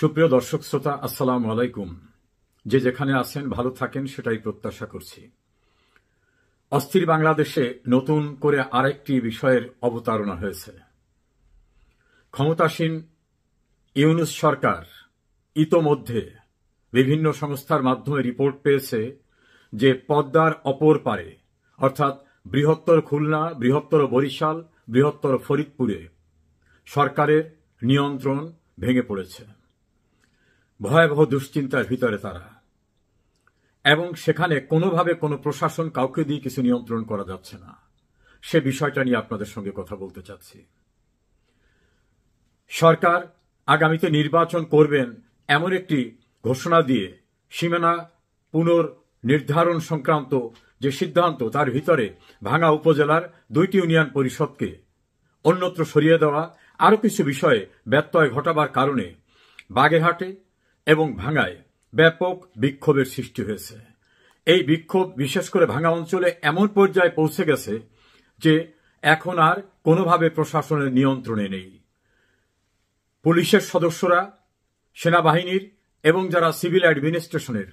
সুপ্রিয় দর্শক শ্রোতা, আসসালামু আলাইকুম। যে যেখানে আছেন ভালো থাকেন সেটাই প্রত্যাশা করছি। অস্থির বাংলাদেশে নতুন করে আরেকটি বিষয়ের অবতারণা হয়েছে। ক্ষমতাসীন ইউনূস সরকার ইতোমধ্যে বিভিন্ন সংস্থার মাধ্যমে রিপোর্ট পেয়েছে যে পদ্মার অপর পারে অর্থাৎ বৃহত্তর খুলনা, বৃহত্তর বরিশাল, বৃহত্তর ফরিদপুরে সরকারের নিয়ন্ত্রণ ভেঙে পড়েছে। ভয়াবহ দুশ্চিন্তার ভিতরে তারা, এবং সেখানে কোনোভাবে কোনো প্রশাসন কাউকে দিয়ে কিছু নিয়ন্ত্রণ করা যাচ্ছে না। সে বিষয়টা নিয়ে আপনাদের সঙ্গে কথা বলতে চাচ্ছি। সরকার আগামীতে নির্বাচন করবেন এমন একটি ঘোষণা দিয়ে সীমানা পুনর্নির্ধারণ সংক্রান্ত যে সিদ্ধান্ত, তার ভিতরে ভাঙ্গা উপজেলার 2টি ইউনিয়ন পরিষদকে অন্যত্র সরিয়ে দেওয়া, আরও কিছু বিষয়ে ব্যত্যয় ঘটাবার কারণে বাগেরহাটে এবং ভাঙ্গায় ব্যাপক বিক্ষোভের সৃষ্টি হয়েছে। এই বিক্ষোভ বিশেষ করে ভাঙ্গা অঞ্চলে এমন পর্যায়ে পৌঁছে গেছে যে এখন আর কোনোভাবে প্রশাসনের নিয়ন্ত্রণে নেই। পুলিশের সদস্যরা, সেনাবাহিনীর এবং যারা সিভিল অ্যাডমিনিস্ট্রেশনের,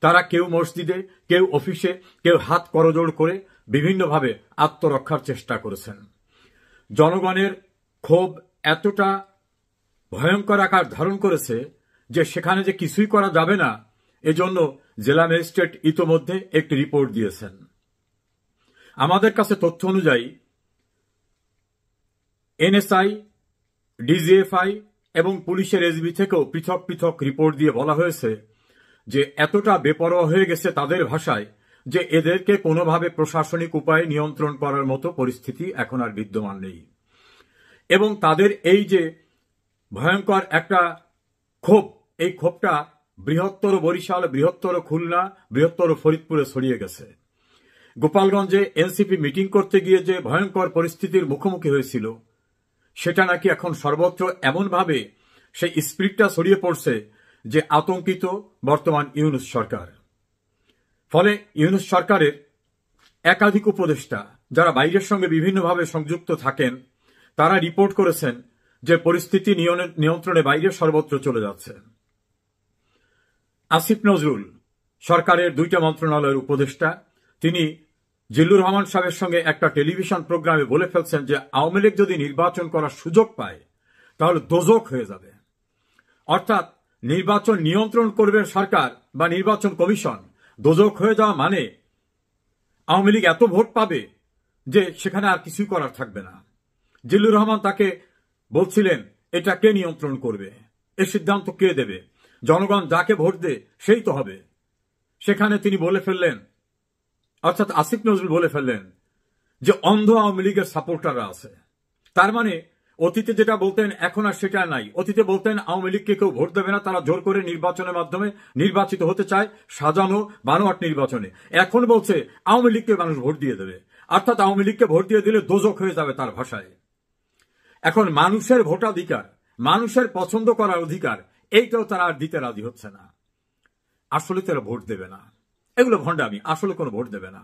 তারা কেউ মসজিদে, কেউ অফিসে, কেউ হাত করজোড় করে বিভিন্নভাবে আত্মরক্ষার চেষ্টা করেছেন। জনগণের ক্ষোভ এতটা ভয়ঙ্কর আকার ধারণ করেছে যে সেখানে যে কিছুই করা যাবে না, এজন্য জেলা ম্যাজিস্ট্রেট ইতোমধ্যে একটি রিপোর্ট দিয়েছেন। আমাদের কাছে তথ্য অনুযায়ী এনএসআই, ডিজিএফআই এবং পুলিশের এসবি থেকেও পৃথক পৃথক রিপোর্ট দিয়ে বলা হয়েছে যে এতটা বেপরোয়া হয়ে গেছে তাদের ভাষায় যে এদেরকে কোনোভাবে প্রশাসনিক উপায়ে নিয়ন্ত্রণ করার মতো পরিস্থিতি এখন আর বিদ্যমান নেই। এবং তাদের এই যে ভয়ঙ্কর একটা ক্ষোভ, এই ক্ষোভটা বৃহত্তর বরিশাল, বৃহত্তর খুলনা, বৃহত্তর ফরিদপুরে ছড়িয়ে গেছে। গোপালগঞ্জে এনসিপি মিটিং করতে গিয়ে যে ভয়ঙ্কর পরিস্থিতির মুখোমুখি হয়েছিল, সেটা নাকি এখন সর্বত্র এমনভাবে সেই স্পিরিটটা ছড়িয়ে পড়ছে যে আতঙ্কিত বর্তমান ইউনূস সরকার। ফলে ইউনূস সরকারের একাধিক উপদেষ্টা যারা বাইরের সঙ্গে বিভিন্নভাবে সংযুক্ত থাকেন, তারা রিপোর্ট করেছেন যে পরিস্থিতি নিয়ন্ত্রণে বাইরে সর্বত্র চলে যাচ্ছে। আসিফ নজরুল সরকারের 2টা মন্ত্রণালয়ের উপদেষ্টা, তিনি জিল্লুর রহমান সাহেবের সঙ্গে একটা টেলিভিশন প্রোগ্রামে বলে ফেলছেন যে আওয়ামী লীগ যদি নির্বাচন করার সুযোগ পায় তাহলে দোজক হয়ে যাবে। অর্থাৎ নির্বাচন নিয়ন্ত্রণ করবে সরকার বা নির্বাচন কমিশন, দোজক হয়ে যাওয়া মানে আওয়ামী লীগ এত ভোট পাবে যে সেখানে আর কিছুই করার থাকবে না। জিল্লুর রহমান তাকে বলছিলেন এটা কে নিয়ন্ত্রণ করবে, এর সিদ্ধান্ত কে দেবে, জনগণ যাকে ভোট দে সেই তো হবে। সেখানে তিনি বলে ফেললেন, অর্থাৎ আসিফ নজরুল বলে ফেললেন যে অন্ধ আওয়ামী লীগের সাপোর্টাররা আছে। তার মানে অতীতে যেটা বলতেন এখন আর সেটা নাই। অতীতে বলতেন আওয়ামী লীগকে কেউ ভোট দেবে না, তারা জোর করে নির্বাচনের মাধ্যমে নির্বাচিত হতে চায়, সাজানো বানোয়াট নির্বাচনে। এখন বলছে আওয়ামী লীগকে মানুষ ভোট দিয়ে দেবে, অর্থাৎ আওয়ামী লীগকে ভোট দিয়ে দিলে দোজক হয়ে যাবে তার ভাষায়। এখন মানুষের ভোটাধিকার, মানুষের পছন্দ করার অধিকার, এইটাও তারা আর দিতে রাজি হচ্ছে না। আসলে তারা ভোট দেবে না, এগুলো ভণ্ডামি, আসলে কোনো ভোট দেবে না।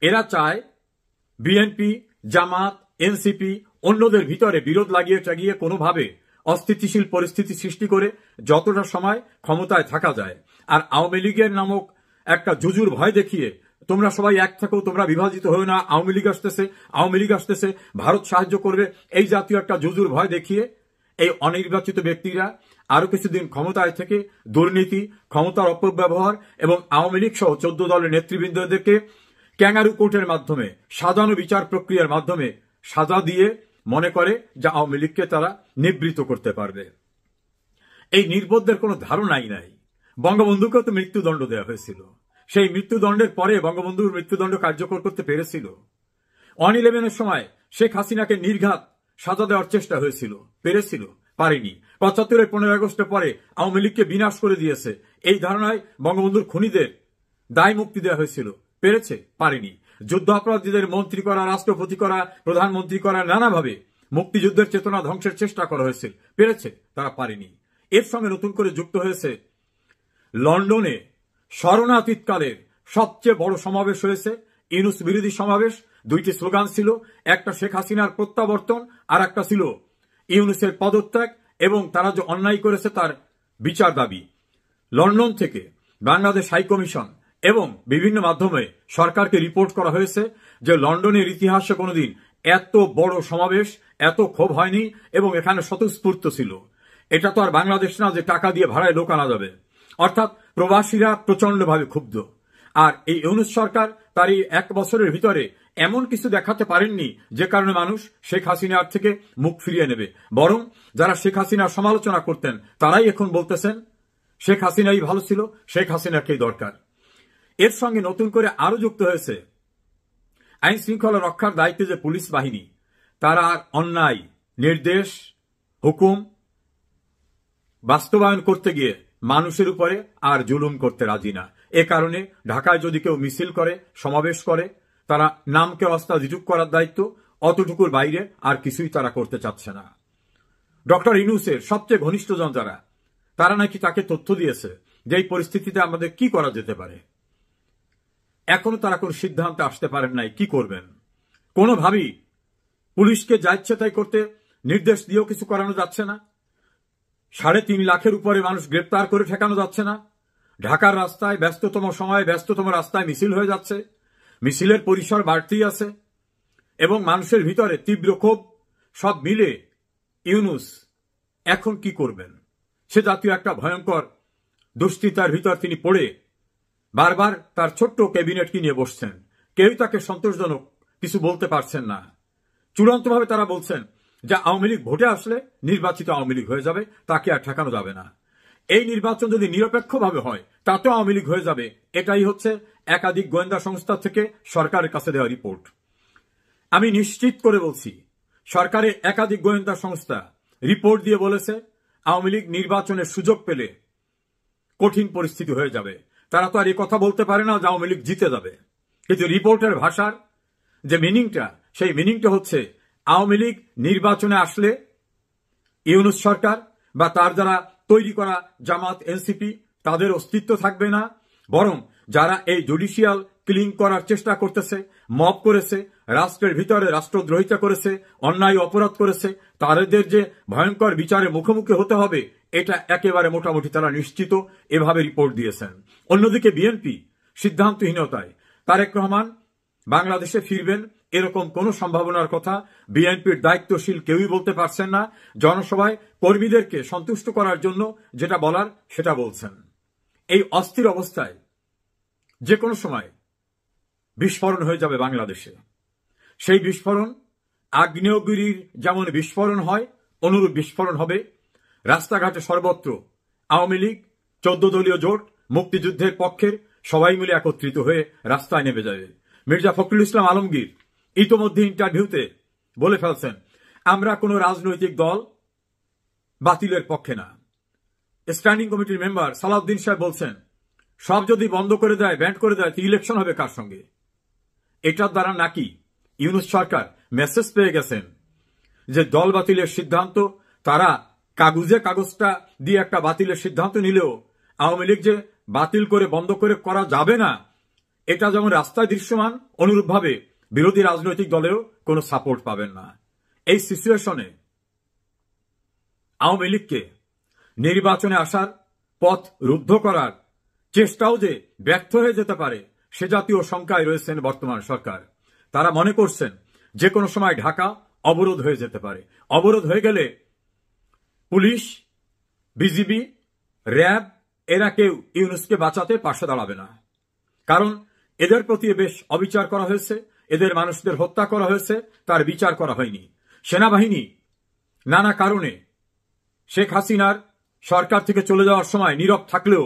এরা চায় বিএনপি, জামাত, এনসিপি অন্যদের ভিতরে বিরোধ লাগিয়ে টাগিয়ে কোনোভাবে অস্থিতিশীল পরিস্থিতি সৃষ্টি করে যতটা সময় ক্ষমতায় থাকা যায়, আর আওয়ামী লীগের নামক একটা জুজুর ভয় দেখিয়ে তোমরা সবাই এক থাকো, তোমরা বিভাজিত হও না, আওয়ামী লীগ আসতেছে, আওয়ামী লীগ আসতেছে, ভারত সাহায্য করবে, এই জাতীয় একটা জুজুর ভয় দেখিয়ে এই অনির্বাচিত ব্যক্তিরা আরো কিছুদিন ক্ষমতায় থেকে দুর্নীতি, ক্ষমতার অপব্যবহার এবং আওয়ামী লীগ সহ 14 দলের নেতৃবৃন্দদেরকে ক্যাঙ্গারু কোর্টের মাধ্যমে সাজানো বিচার প্রক্রিয়ার মাধ্যমে সাজা দিয়ে মনে করে যে আওয়ামী লীগকে তারা নিবৃত করতে পারবে। এই নির্বোধদের কোনো ধারণাই নাই। বঙ্গবন্ধুকেও তো মৃত্যুদণ্ড দেওয়া হয়েছিল, সেই মৃত্যুদণ্ডের পরে বঙ্গবন্ধুর মৃত্যুদণ্ড কার্যকর করতে পেরেছিল। 1/11 সময় শেখ হাসিনাকে নির্ঘাত সাজা দেওয়ার চেষ্টা হয়েছিল, পেরেছিল, পারেনি। 75-এর 15 আগস্টের পরে আওয়ামী লীগকে বিনাশ করে দিয়েছে, এই ধারণায় বঙ্গবন্ধুর খুনিদের দায় মুক্তি দেওয়া হয়েছিল, পেরেছে, পারেনি। যুদ্ধ অপরাধীদের মন্ত্রী করা, রাষ্ট্রপতি করা, প্রধানমন্ত্রী করা, নানাভাবে মুক্তিযুদ্ধের চেতনা ধ্বংসের চেষ্টা করা হয়েছিল, পেরেছে, তারা পারেনি। এর সঙ্গে নতুন করে যুক্ত হয়েছে লন্ডনে শরণাতীতকালের সবচেয়ে বড় সমাবেশ হয়েছে, ইউনূস বিরোধী সমাবেশ। 2টি স্লোগান ছিল, একটা শেখ হাসিনার প্রত্যাবর্তন, আর একটা ছিল ইউনূসের পদত্যাগ এবং তারা যে অন্যায় করেছে তার বিচার দাবি। লন্ডন থেকে বাংলাদেশ হাইকমিশন এবং বিভিন্ন মাধ্যমে সরকারকে রিপোর্ট করা হয়েছে যে লন্ডনের ইতিহাসে কোনোদিন এত বড় সমাবেশ, এত ক্ষোভ হয়নি এবং এখানে স্বতঃস্ফূর্ত ছিল। এটা তো আর বাংলাদেশ না যে টাকা দিয়ে ভাড়ায় লোক আনা যাবে। অর্থাৎ প্রবাসীরা প্রচন্ডভাবে ক্ষুব্ধ। আর এই ইউনূস সরকার তার এই 1 বছরের ভিতরে এমন কিছু দেখাতে পারেননি যে কারণে মানুষ শেখ হাসিনার থেকে মুখ ফিরিয়ে নেবে। বরং যারা শেখ হাসিনার সমালোচনা করতেন তারাই এখন বলতেছেন শেখ হাসিনাই ভালো ছিল, শেখ হাসিনাকেই দরকার। এর সঙ্গে নতুন করে আরো যুক্ত হয়েছে আইন শৃঙ্খলা রক্ষার দায়িত্বে যে পুলিশ বাহিনী, তারা আর অন্যায় নির্দেশ হুকুম বাস্তবায়ন করতে গিয়ে মানুষের উপরে আর জুলুম করতে রাজি না। এ কারণে ঢাকায় যদি কেউ মিছিল করে, সমাবেশ করে, তারা নামকে অস্ত্রাধিকার করার দায়িত্ব, অতটুকুর বাইরে আর কিছুই তারা করতে চাচ্ছে না। ডক্টর ইউনূসের সবচেয়ে ঘনিষ্ঠজন যারা, তারা নাকি তাকে তথ্য দিয়েছে যে এই পরিস্থিতিতে আমাদের কি করা যেতে পারে। এখনো তারা কোন সিদ্ধান্তে আসতে পারেন নাই কি করবেন। কোনোভাবেই পুলিশকে যা ইচ্ছে তাই করতে নির্দেশ দিয়েও কিছু করানো যাচ্ছে না। 3.5 লাখের উপরে মানুষ গ্রেপ্তার করে ঠেকানো যাচ্ছে না। ঢাকার রাস্তায় ব্যস্ততম সময়ে ব্যস্ততম রাস্তায় মিছিল হয়ে যাচ্ছে, মিছিলের পরিসর বাড়তেই আছে এবং মানুষের ভিতরে তীব্র ক্ষোভ। সব মিলে ইউনূস এখন কি করবেন? সে জাতীয় একটা ভয়ঙ্কর দুশ্চিন্তার ভিতর তিনি পড়ে বারবার তার ছোট্ট ক্যাবিনেটকে নিয়ে বসছেন। কেউই তাকে সন্তোষজনক কিছু বলতে পারছেন না। চূড়ান্তভাবে তারা বলছেন যে আওয়ামী লীগ ভোটে আসলে নির্বাচিত আওয়ামী লীগ হয়ে যাবে, তাকে আর ঠেকানো যাবে না। এই নির্বাচন যদি নিরপেক্ষভাবে হয় তাতেও আওয়ামী লীগ হয়ে যাবে। এটাই হচ্ছে একাধিক গোয়েন্দা সংস্থা থেকে সরকারের কাছে দেওয়া রিপোর্ট। আমি নিশ্চিত করে বলছি, সরকারের একাধিক গোয়েন্দা সংস্থা রিপোর্ট দিয়ে বলেছে আওয়ামী লীগ নির্বাচনের সুযোগ পেলে কঠিন পরিস্থিতি হয়ে যাবে। তারা তো আর এই কথা বলতে পারে না যে আওয়ামী লীগ জিতে যাবে, কিন্তু রিপোর্টের ভাষার যে মিনিংটা, সেই মিনিংটা হচ্ছে আওয়ামী লীগ নির্বাচনে আসলে ইউনূস সরকার বা তার যারা তৈরি করা জামাত এনসিপি তাদের অস্তিত্ব থাকবে না। বরং যারা এই জুডিশিয়াল ক্লিন করার চেষ্টা করতেছে, মব করেছে, রাষ্ট্রের ভিতরে রাষ্ট্রদ্রোহিতা করেছে, অন্যায় অপরাধ করেছে, তাদের যে ভয়ঙ্কর বিচারে মুখোমুখি হতে হবে এটা একেবারে মোটামুটি তারা নিশ্চিত, এভাবে রিপোর্ট দিয়েছেন। অন্যদিকে বিএনপি সিদ্ধান্তহীনতায় তারেক রহমান বাংলাদেশে ফিরবেন এরকম কোন সম্ভাবনার কথা বিএনপির দায়িত্বশীল কেউই বলতে পারছেন না। জনসভায় কর্মীদেরকে সন্তুষ্ট করার জন্য যেটা বলার সেটা বলছেন। এই অস্থির অবস্থায় যে কোনো সময় বিস্ফোরণ হয়ে যাবে বাংলাদেশে। সেই বিস্ফোরণ আগ্নেয়গিরির যেমন বিস্ফোরণ হয় অনুরূপ বিস্ফোরণ হবে। রাস্তাঘাটে সর্বত্র আওয়ামী লীগ, 14 দলীয় জোট, মুক্তিযুদ্ধের পক্ষের সবাই মিলে একত্রিত হয়ে রাস্তায় নেমে যাবে। মির্জা ফখরুল ইসলাম আলমগীর ইতোমধ্যে ইন্টারভিউতে বলে ফেলছেন, আমরা কোনো রাজনৈতিক দল বাতিলের পক্ষে না। স্ট্যান্ডিং কমিটির মেম্বার সালাউদ্দিন সাহেব বলছেন, সব যদি বন্ধ করে দেয়, ব্যান্ড করে দেয়, তো ইলেকশন হবে কার সঙ্গে? এটার দ্বারা নাকি ইউনূস সরকার মেসেজ পেয়ে গেছেন যে দল বাতিলের সিদ্ধান্ত, তারা কাগজটা দিয়ে একটা বাতিলের সিদ্ধান্ত নিলেও আওয়ামী লীগ যে বাতিল করে বন্ধ করে করা যাবে না, এটা যেমন রাস্তায় দৃশ্যমান, অনুরূপভাবে বিরোধী রাজনৈতিক দলেও কোনো সাপোর্ট পাবেন না। এই সিচুয়েশনে আওয়ামী লীগকে নির্বাচনে আসার পথ রুদ্ধ করার চেষ্টাও যে ব্যর্থ হয়ে যেতে পারে সে জাতীয় শঙ্কায় রয়েছেন বর্তমান সরকার। তারা মনে করছেন যে কোনো সময় ঢাকা অবরোধ হয়ে যেতে পারে। অবরোধ হয়ে গেলে পুলিশ, বিজিবি, র্যাব এরা কেউ ইউনূসকে বাঁচাতে পাশে দাঁড়াবে না। কারণ এদের প্রতি বেশ অবিচার করা হয়েছে, এদের মানুষদের হত্যা করা হয়েছে, তার বিচার করা হয়নি। সেনাবাহিনী নানা কারণে শেখ হাসিনার সরকার থেকে চলে যাওয়ার সময় নীরব থাকলেও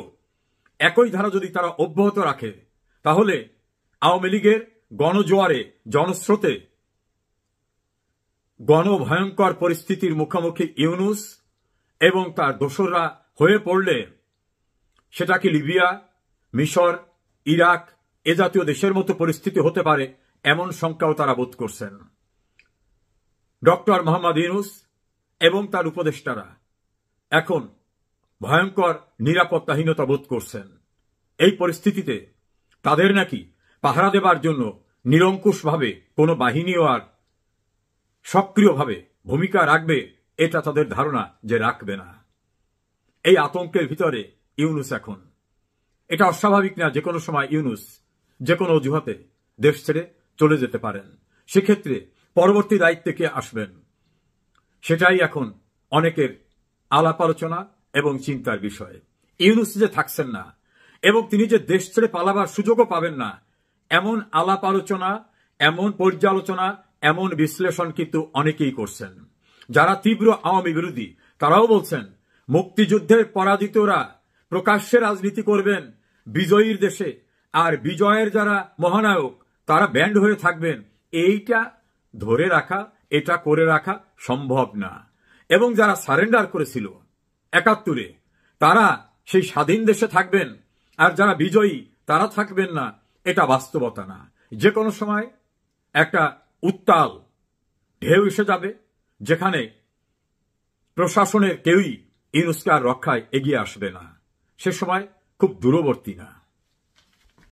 একই ধারা যদি তারা অব্যাহত রাখে তাহলে আওয়ামী লীগের গণজোয়ারে, জনস্রোতে গণভয়ঙ্কর পরিস্থিতির মুখোমুখি ইউনূস এবং তার দোসররা হয়ে পড়লে সেটা কি লিবিয়া, মিশর, ইরাক এ জাতীয় দেশের মতো পরিস্থিতি হতে পারে এমন শঙ্কাও তারা বোধ করছেন। ডক্টর মোহাম্মদ ইউনূস এবং তার উপদেষ্টারা এখন ভয়ঙ্কর নিরাপত্তাহীনতা বোধ করছেন। এই পরিস্থিতিতে তাদের নাকি পাহারা দেবার জন্য নিরঙ্কুশভাবে কোনো বাহিনীও আর সক্রিয়ভাবে ভূমিকা রাখবে এটা তাদের ধারণা যে রাখবে না। এই আতঙ্কের ভিতরে ইউনূস এখন। এটা অস্বাভাবিক না যে কোনো সময় ইউনূস যে কোনো অজুহাতে দেশ ছেড়ে চলে যেতে পারেন। সেক্ষেত্রে পরবর্তী দায়িত্বে কে আসবেন সেটাই এখন অনেকের আলাপ আলোচনা এবং চিন্তার বিষয়। ইউনূস যে থাকছেন না এবং তিনি যে দেশ ছেড়ে পালাবার সুযোগও পাবেন না, এমন আলাপ আলোচনা, এমন পর্যালোচনা, এমন বিশ্লেষণ কিন্তু অনেকেই করছেন। যারা তীব্র আওয়ামী বিরোধী তারাও বলছেন মুক্তিযুদ্ধের পরাজিতরা প্রকাশ্যে রাজনীতি করবেন বিজয়ীর দেশে, আর বিজয়ের যারা মহানায়ক তারা ব্যান্ড হয়ে থাকবেন। এইটা ধরে রাখা, এটা করে রাখা সম্ভব না। এবং যারা সারেন্ডার করেছিল ৭১-এ তারা সেই স্বাধীন দেশে থাকবেন, আর যারা বিজয়ী তারা থাকবেন না, এটা বাস্তবতা না। যে কোনো সময় একটা উত্তাল ঢেউ এসে যাবে যেখানে প্রশাসনের কেউই ইউনূসকে আর রক্ষায় এগিয়ে আসবে না। সে সময় খুব দূরবর্তী না।